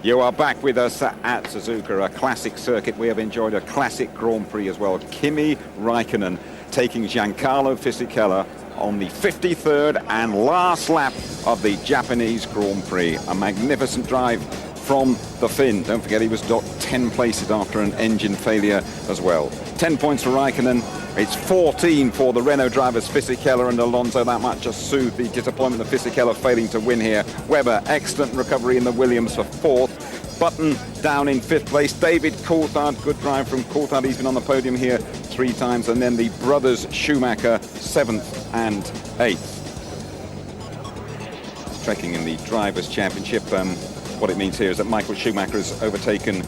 You are back with us at Suzuka, a classic circuit. We have enjoyed a classic Grand Prix as well. Kimi Räikkönen taking Giancarlo Fisichella on the 53rd and last lap of the Japanese Grand Prix. A magnificent drive from the Finn. Don't forget he was docked 10 places after an engine failure as well. 10 points for Räikkönen. It's 14 for the Renault drivers, Fisichella and Alonso. That might just soothe the disappointment of Fisichella failing to win here. Webber, excellent recovery in the Williams for 4th. Button down in 5th place. David Coulthard, good drive from Coulthard. He's been on the podium here 3 times. And then the brothers Schumacher, 7th and 8th. Trekking in the Drivers' Championship. What it means here is that Michael Schumacher has overtaken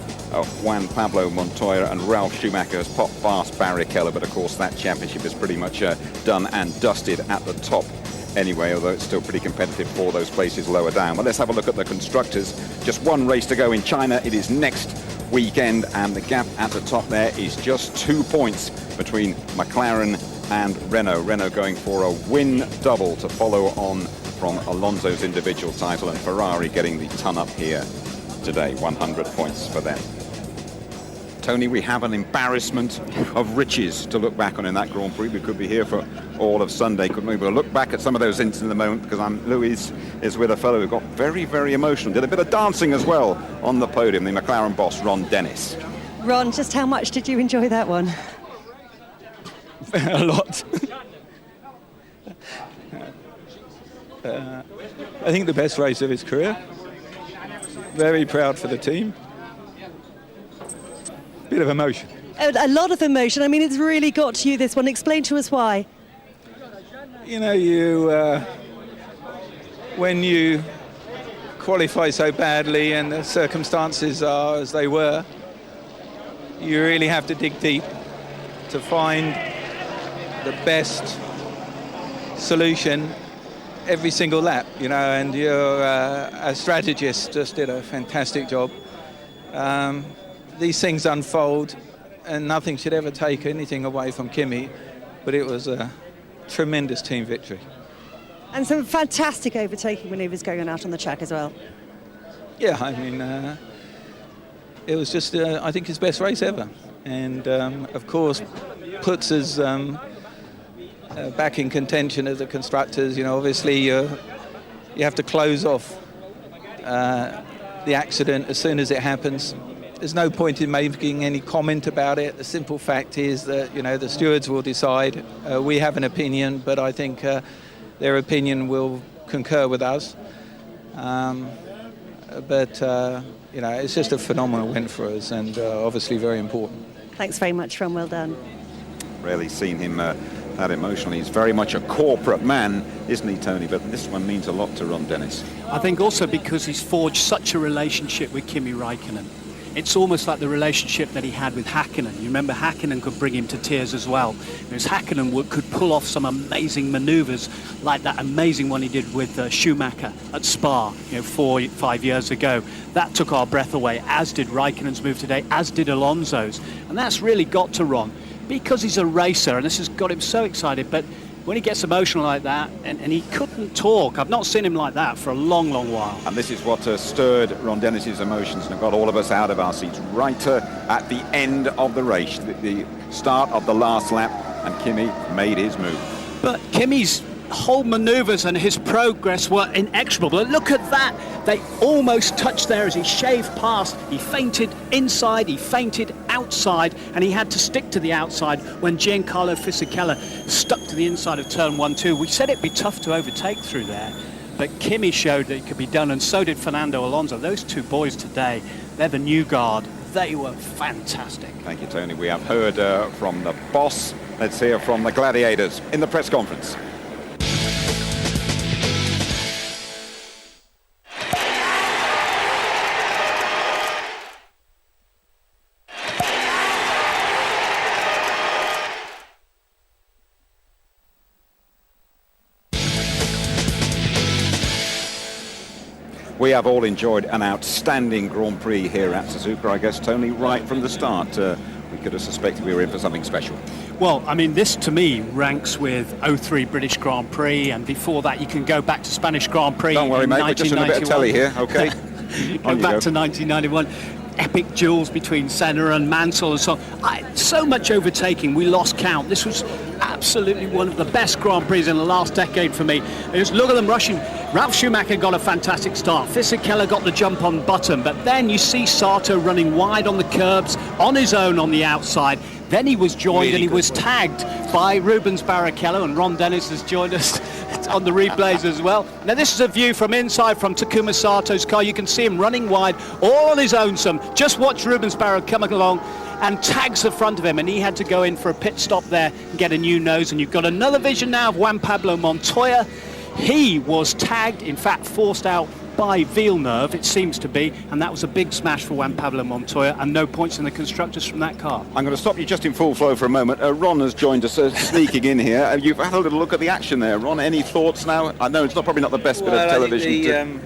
Juan Pablo Montoya, and Ralf Schumacher has popped past Barrichello, but of course that championship is pretty much done and dusted at the top anyway, although it's still pretty competitive for those places lower down. But let's have a look at the constructors. Just one race to go in China. It is next weekend, and the gap at the top there is just 2 points between McLaren and Renault. Renault going for a win double to follow on from Alonso's individual title, and Ferrari getting the ton up here today. 100 points for them. Tony, we have an embarrassment of riches to look back on in that Grand Prix. We could be here for all of Sunday, couldn't we? We'll look back at some of those incidents in a moment, because Louis is with a fellow who got very, very emotional. Did a bit of dancing as well on the podium, the McLaren boss, Ron Dennis. Ron, just how much did you enjoy that one? A lot. I think the best race of his career. Very proud for the team. Bit of emotion. A lot of emotion. I mean, it's really got to you, this one. Explain to us why. You know, when you qualify so badly and the circumstances are as they were, you really have to dig deep to find the best solution every single lap, you know, and your as strategist just did a fantastic job. These things unfold, and nothing should ever take anything away from Kimi, but it was a tremendous team victory. And some fantastic overtaking manoeuvres going on out on the track as well. Yeah, I mean, it was just, I think, his best race ever, and of course puts us back in contention as the constructors. You know, obviously you have to close off the accident as soon as it happens. There's no point in making any comment about it. The simple fact is that, you know, the stewards will decide. We have an opinion, but I think their opinion will concur with us. But you know, it's just a phenomenal win for us, and obviously very important. Thanks very much, Ron. Well done. Rarely seen him that emotional. He's very much a corporate man, isn't he, Tony? But this one means a lot to Ron Dennis. I think also because he's forged such a relationship with Kimi Räikkönen. It's almost like the relationship that he had with Häkkinen. You remember Häkkinen could bring him to tears as well, because Häkkinen could pull off some amazing manoeuvres, like that amazing one he did with Schumacher at Spa, you know, 4-5 years ago. That took our breath away, as did Räikkönen's move today, as did Alonso's. And that's really got to Ron, because he's a racer, and this has got him so excited. But when he gets emotional like that, and he couldn't talk, I've not seen him like that for a long, long while. And this is what stirred Ron Dennis's emotions and got all of us out of our seats right at the end of the race, the start of the last lap, and Kimi made his move. But Kimi's whole manoeuvres and his progress were inexorable. Look at that. They almost touched there as he shaved past. He feinted inside, he feinted outside, and he had to stick to the outside when Giancarlo Fisichella stuck to the inside of turn 1-2. We said it'd be tough to overtake through there, but Kimi showed that it could be done, and so did Fernando Alonso. Those two boys today, they're the new guard. They were fantastic. Thank you, Tony. We have heard from the boss. Let's hear from the gladiators in the press conference. We have all enjoyed an outstanding Grand Prix here at Suzuka, I guess, Tony, right from the start. We could have suspected we were in for something special. Well, I mean, this to me ranks with 03 British Grand Prix, and before that you can go back to Spanish Grand Prix. Don't worry, mate, we're just in a bit of telly here, okay? Go back to 1991. Epic duels between Senna and Mansell and so on. So much overtaking, we lost count. This was absolutely one of the best Grand Prix in the last decade for me. Just look at them rushing. Ralf Schumacher got a fantastic start. Fisichella got the jump on Button, but then you see Sato running wide on the curbs, on his own on the outside. Then he was joined and he was tagged by Rubens Barrichello, and Ron Dennis has joined us on the replays as well. Now this is a view from inside from Takuma Sato's car. You can see him running wide, all on his own. Just watch Rubens Barrichello coming along and tags the front of him, and he had to go in for a pit stop there and get a new nose. And you've got another vision now of Juan Pablo Montoya. He was tagged, in fact forced out by Villeneuve, it seems to be, and that was a big smash for Juan Pablo Montoya, and no points in the constructors from that car. I'm going to stop you just in full flow for a moment. Ron has joined us, sneaking in here. You've had a little look at the action there. Ron, any thoughts now? I know it's probably not the best bit of television.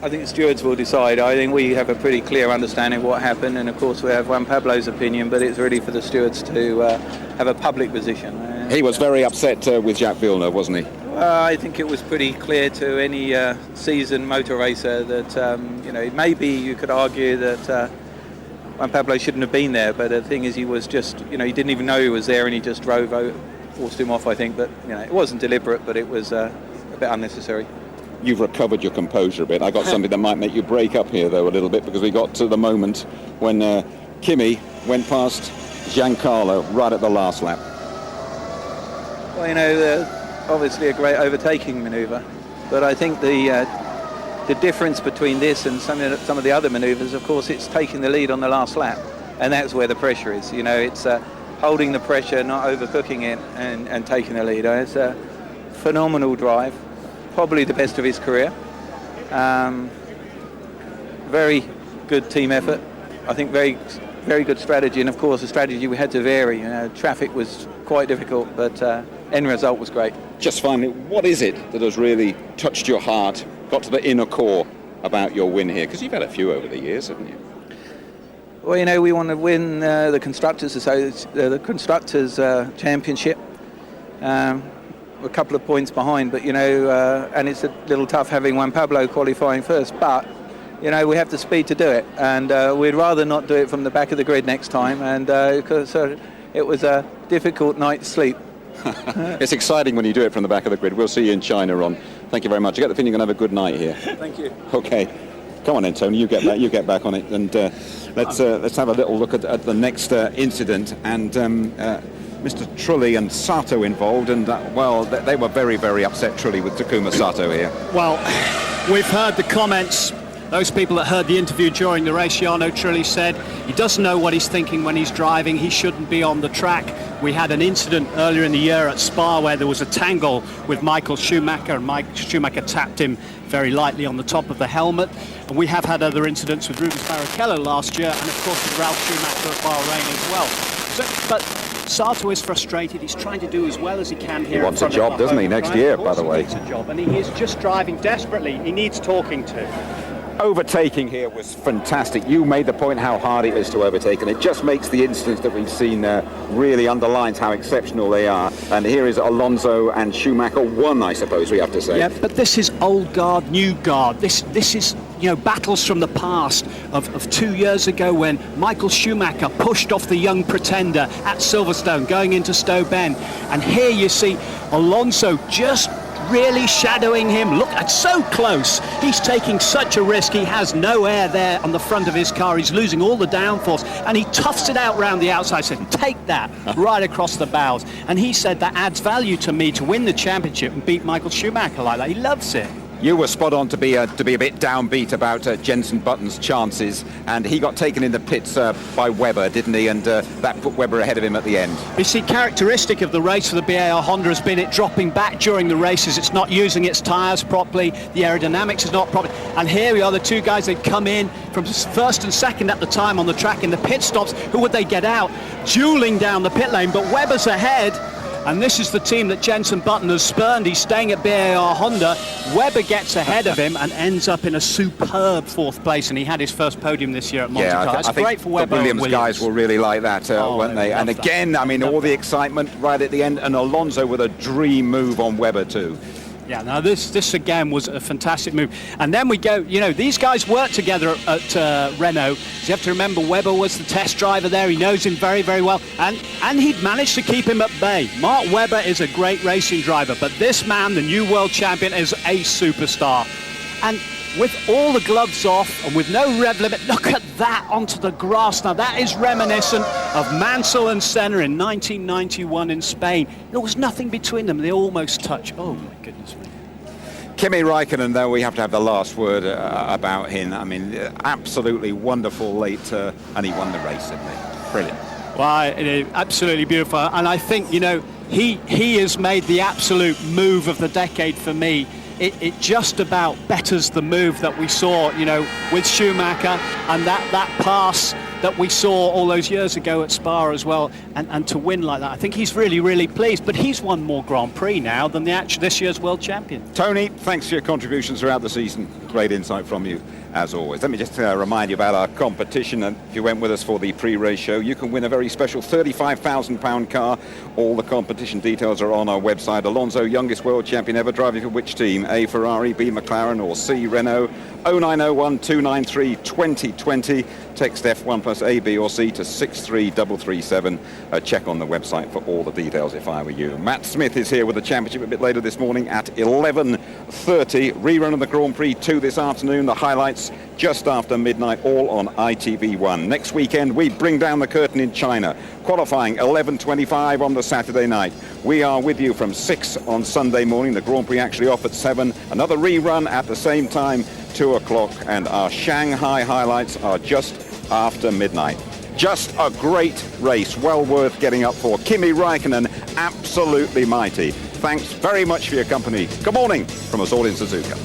I think the stewards will decide. I think we have a pretty clear understanding of what happened, and of course we have Juan Pablo's opinion, but it's really for the stewards to have a public position. He was very upset with Jacques Villeneuve, wasn't he? I think it was pretty clear to any seasoned motor racer that, maybe you could argue that Juan Pablo shouldn't have been there, but the thing is he was just, he didn't even know he was there and he just drove out, forced him off, I think. But, it wasn't deliberate, but it was a bit unnecessary. You've recovered your composure a bit. I got something that might make you break up here, though, a little bit, because we got to the moment when Kimi went past Giancarlo right at the last lap. Well, obviously a great overtaking manoeuvre, but I think the difference between this and some of the other manoeuvres, of course, it's taking the lead on the last lap, and that's where the pressure is. It's holding the pressure, not overcooking it, and taking the lead. It's a phenomenal drive, probably the best of his career. Very good team effort. I think very, very good strategy, and of course the strategy we had to vary. Traffic was quite difficult, but end result was great. Just finally, what is it that has really touched your heart, got to the inner core about your win here? Because you've had a few over the years, haven't you? Well, we want to win the Constructors Championship. We're a couple of points behind, but and it's a little tough having Juan Pablo qualifying first, but we have the speed to do it, and we'd rather not do it from the back of the grid next time, and because it was a difficult night's sleep. It's exciting when you do it from the back of the grid. We'll see you in China, Ron. Thank you very much. I get the feeling you're going to have a good night here. Thank you. Okay. Come on then, Tony. You get back on it, and let's have a little look at the next incident. And Mr. Trulli and Sato involved, and they were very, very upset, Trulli, with Takuma Sato here. Well, we've heard the comments. Those people that heard the interview during the race, Jarno Trulli said he doesn't know what he's thinking when he's driving. He shouldn't be on the track. We had an incident earlier in the year at Spa where there was a tangle with Michael Schumacher, and Mike Schumacher tapped him very lightly on the top of the helmet. And we have had other incidents with Rubens Barrichello last year, and of course with Ralf Schumacher at Bahrain as well. But Sato is frustrated. He's trying to do as well as he can here. He wants a job, doesn't he, next year, by the way? He wants a job, and he is just driving desperately. He needs talking to. Overtaking here was fantastic. You made the point how hard it is to overtake, and it just makes the incidents that we've seen really underlines how exceptional they are. And here is Alonso and Schumacher won, I suppose we have to say. Yeah, but this is old guard, new guard. This is battles from the past of 2 years ago when Michael Schumacher pushed off the young pretender at Silverstone going into Stowe Bend, and here you see Alonso just really shadowing him. Look, it's so close. He's taking such a risk. He has no air there on the front of his car. He's losing all the downforce, and he toughs it out round the outside, said, take that right across the bows. And he said that adds value to me to win the championship and beat Michael Schumacher like that. He loves it. You were spot on to be a bit downbeat about Jenson Button's chances, and he got taken in the pits by Webber, didn't he? And that put Webber ahead of him at the end. You see, characteristic of the race for the BAR Honda has been it dropping back during the races. It's not using its tyres properly. The aerodynamics is not proper. And here we are, the two guys that come in from first and second at the time on the track in the pit stops. Who would they get out? Dueling down the pit lane, but Webber's ahead. And this is the team that Jenson Button has spurned. He's staying at BAR Honda. Webber gets ahead of him and ends up in a superb fourth place, and he had his first podium this year at Monte Carlo. I think great for Webber. The Williams guys will really like that, won't they? And again, all the excitement right at the end, and Alonso with a dream move on Webber too. Yeah, now this again was a fantastic move. And then we go, you know, these guys work together at Renault. So you have to remember Webber was the test driver there. He knows him very, very well. And he'd managed to keep him at bay. Mark Webber is a great racing driver, but this man, the new world champion, is a superstar. And with all the gloves off and with no rev limit, look at that onto the grass. Now that is reminiscent of Mansell and Senna in 1991 in Spain. There was nothing between them. They almost touched. Oh my goodness me. Kimi Raikkonen, though, we have to have the last word about him. I mean, absolutely wonderful late, and he won the race, didn't he? Brilliant. Well, absolutely beautiful. And I think, you know, he has made the absolute move of the decade for me. It just about betters the move that we saw, you know, with Schumacher, and that pass that we saw all those years ago at Spa as well, and to win like that. I think he's really, really pleased, but he's won more Grand Prix now than this year's world champion. Tony, thanks for your contributions throughout the season. Great insight from you, as always. Let me just remind you about our competition. And if you went with us for the pre-race show, you can win a very special £35,000 car. All the competition details are on our website. Alonso, youngest world champion ever, driving for which team? A, Ferrari, B, McLaren, or C, Renault? 0901 293 2020. Text F1 plus A, B, or C to 63337. Check on the website for all the details if I were you. Matt Smith is here with the championship a bit later this morning at 11:30. Rerun of the Grand Prix 2 this afternoon. The highlights just after midnight, all on ITV1. Next weekend, we bring down the curtain in China. Qualifying 11:25 on the Saturday night. We are with you from 6 on Sunday morning. The Grand Prix actually off at 7. Another rerun at the same time, 2 o'clock. And our Shanghai highlights are just after midnight. Just a great race, well worth getting up for. Kimi Raikkonen, absolutely mighty. Thanks very much for your company. Good morning from us all in Suzuka.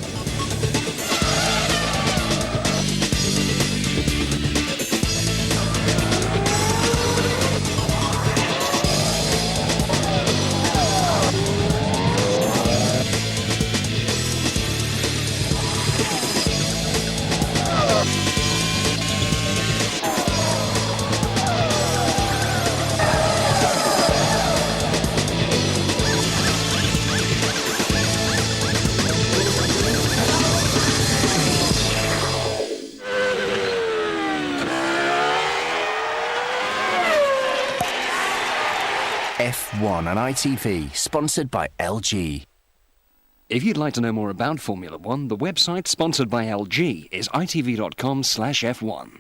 F1 on ITV, sponsored by LG. If you'd like to know more about Formula One, the website sponsored by LG is itv.com/F1.